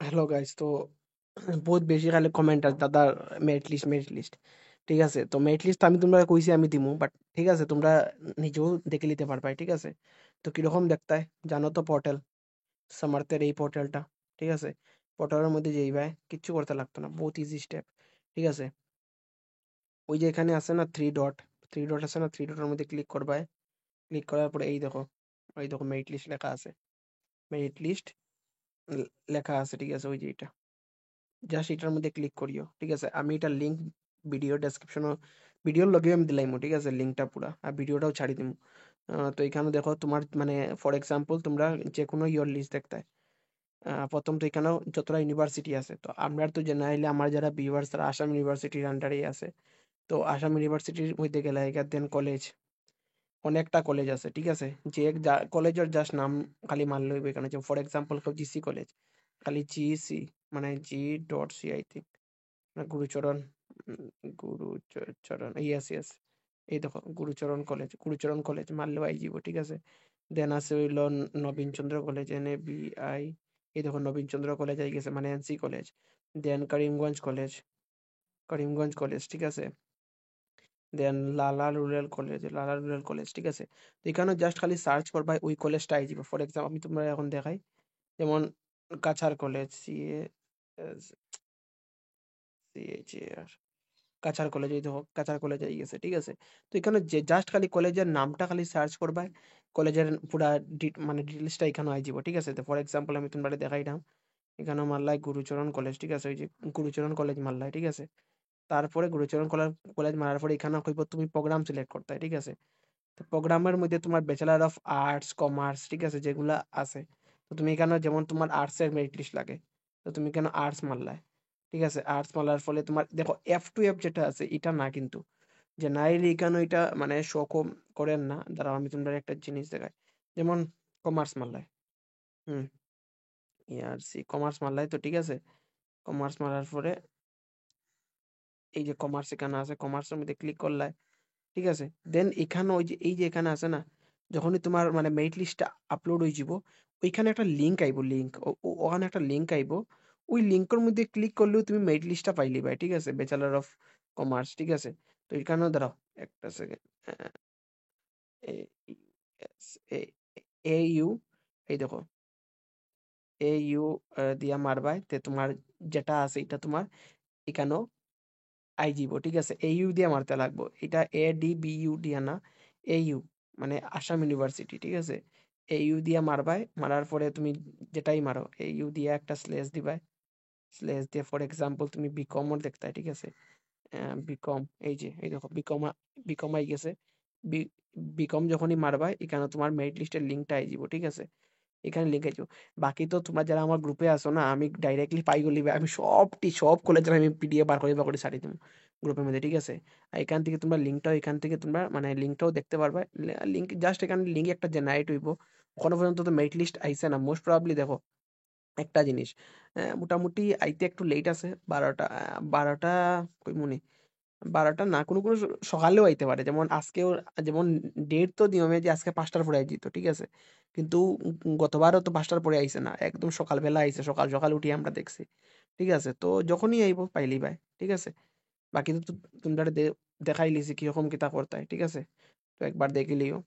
Hello guys, তো বহুত বেশি খালি কমেন্ট আছে দাদা, মেরিট লিস্ট। ঠিক আছে, তো মেরিট লিস্ট আমি তোমরা কইছি আমি দিমু, বাট ঠিক আছে তোমরা নিজেও দেখে নিতে পারবাই। ঠিক আছে, তো কিরকম দেখতায় জানো তো? পোর্টাল, সামার্থের এই পোর্টালটা। ঠিক আছে, পোর্টালের মধ্যে যেইবাই কিচ্ছু করতে লাগতো না, বহুত ইজি স্টেপ। ঠিক আছে, ওই যে এখানে আছে না থ্রি ডট আছে না, থ্রি ডটের মধ্যে ক্লিক করবাই। ক্লিক করার পরে এই দেখো মেরিট লিস্ট লেখা আছে। মেরিট লিস্ট লেখা আছে, ঠিক আছে, ওই যে এটা, জাস্ট এটার মধ্যে ক্লিক করিও। ঠিক আছে, আমি এটা লিঙ্ক ভিডিও ডেসক্রিপশনও, ভিডিওর লগে আমি দিলাইমু। ঠিক আছে, লিঙ্কটা পুরা আর ভিডিওটাও ছাড়ি দিমু। তো এখানে দেখো তোমার মানে ফর এক্সাম্পল তোমরা যে কোনো ইয়র লিস্ট দেখতে, প্রথম তো এখানেও যতটা ইউনিভার্সিটি আছে, তো আমরা তো জেনারেলি আমার যারা ভিউয়ার্স তারা আসাম ইউনিভার্সিটির আন্ডারেই আছে। তো আসাম ইউনিভার্সিটির মধ্যে গেলে এখান দেন কলেজ, অনেকটা কলেজ আছে। ঠিক আছে, যে কলেজের জাস্ট নাম খালি মানলে হইবে। এখানে যে ফর এক্সাম্পল জিসি কলেজ, খালি জিসি মানে G.C আই থিঙ্ক, না গুরুচরণ, উম, গুরুচরণ, ইয়েস ইয়েস, এই দেখো গুরুচরণ কলেজ মারলেও আই যাব। ঠিক আছে, দেন আছে হইল নবীন চন্দ্র কলেজ, NABI, এই দেখো নবীন চন্দ্র কলেজ আই গেছে, মানে NC কলেজ। দেন করিমগঞ্জ কলেজ। ঠিক আছে, দেন লালা রুরাল কলেজ। ঠিক আছে, তো এখানে জাস্ট খালি সার্চ করবা, ওই কলেজটা আই যাব। ফর এক্সাম্পল আমি তোমরা এখন দেখাই, যেমন Cachar college, CHAR, Cachar college, এই দেখো কাছাড় কলেজ আই গেছে। ঠিক আছে, তো এখানে যে জাস্ট খালি কলেজের নামটা খালি সার্চ করবা, কলেজের পুরা মানে ডিটেলসটা এখানে আই যাব। ঠিক আছে, তো ফর এক্সাম্পল আমি তোমরা দেখাইলাম, এখানে মারলাই গুরুচরণ কলেজ। ঠিক আছে, ওই যে গুরুচরণ কলেজ মারলাই। ঠিক আছে, তারপরে গুরুচরণ কলেজ কলেজ মারার পরে এখানে কইব তুমি প্রোগ্রাম সিলেক্ট করতে হয়। ঠিক আছে, তো প্রোগ্রামের মধ্যে তোমার ব্যাচেলার অফ আর্টস, কমার্স, ঠিক আছে, যেগুলা আছে, তো তুমি এখানে যেমন তোমার আর্টসের মেরিট লিস্ট লাগে, তো তুমি কেন আর্টস মারলাই। ঠিক আছে, আর্টস মারার ফলে তোমার দেখো F2F যেটা আছে এটা না, কিন্তু যে নাইলে এখানে এটা মানে শো করেন না। দাঁড়াও আমি তোমরা একটা জিনিস দেখাই, যেমন কমার্স মারলাই, হুম, কমার্স মারলাই, তো ঠিক আছে, কমার্স মারার পরে এই যে কমার্স এখানে আছে, কমার্সের মধ্যে ক্লিক করলাই। ঠিক আছে, দেন এখানে ওই যে এই যে এখানে আছে না, যখনই তোমার মানে মেরিট লিস্টটা আপলোড হয়ে যাব, ওইখানে একটা লিঙ্ক আইব, ওখানে একটা লিঙ্ক আইব। ওই লিঙ্কের মধ্যে ক্লিক করলেও তুমি মেরিট লিস্টটা পাইলি ভাই। ঠিক আছে, ব্যাচেলার অফ কমার্স। ঠিক আছে, তো এখানেও দাঁড়াও একটা সেকেন্ড, AU, এই দেখো AU দিয়া মারবাই, তে তোমার যেটা আছে এটা তোমার এখানেও আইজিবো। ঠিক আছে, AU দিয়ে মারতে লাগবো, এটা ADBU দিয়া না, AU মানে আসাম ইউনিভার্সিটি। ঠিক আছে, AU দিয়া মারবাই, মারার পরে তুমি যেটাই মারো AU দিয়ে একটা স্লেশ দিবাই। স্লেশ দিয়ে ফর এক্সাম্পল তুমি বিকমও দেখতে। ঠিক আছে, বিকম, এই যে এই দেখো বিকম আই গেছে। বি- বিকম যখনই মারবাই এখানে তোমার মেরিট লিস্টের লিঙ্কটা আই যাব। ঠিক আছে, এখানে লিখে দিও। বাকি তো তোমরা যারা আমার গ্রুপে আছো না, আমি ডাইরেক্টলি পাই গলি, আমি সব কলেজের আমি PDF বার করে ছাড়ি দেবো গ্রুপের মধ্যে। ঠিক আছে, আর এখান থেকে তোমরা লিঙ্কটাও, এখান থেকে তোমরা মানে লিঙ্কটাও দেখতে পারবে। লিঙ্ক জাস্ট এখানে লিঙ্ক একটা জেনারেট হইব। এখনো পর্যন্ত তো মেরিট লিস্ট আইছে না, মোস্ট প্রবাবলি দেখো একটা জিনিস, মোটামুটি আইতে একটু লেট আছে, 12টা কই মনে, 12টা না, কোনো সকালেও আইতে পারে। যেমন আজকেও, যেমন ডেট তো নিয়মে যে আজকে 5টার পরে আইতো। ঠিক আছে, কিন্তু গতবারও তো 5টার পরে আইছে না, একদম সকালবেলা আইছে, সকাল সকাল উঠিয়ে আমরা দেখছি। ঠিক আছে, তো যখনই আইব পাইলি ভাই। ঠিক আছে, বাকি তো তোমরা দেখাই লিছি কিরকম কিতা করতাই। ঠিক আছে, তো একবার দেখে লিও।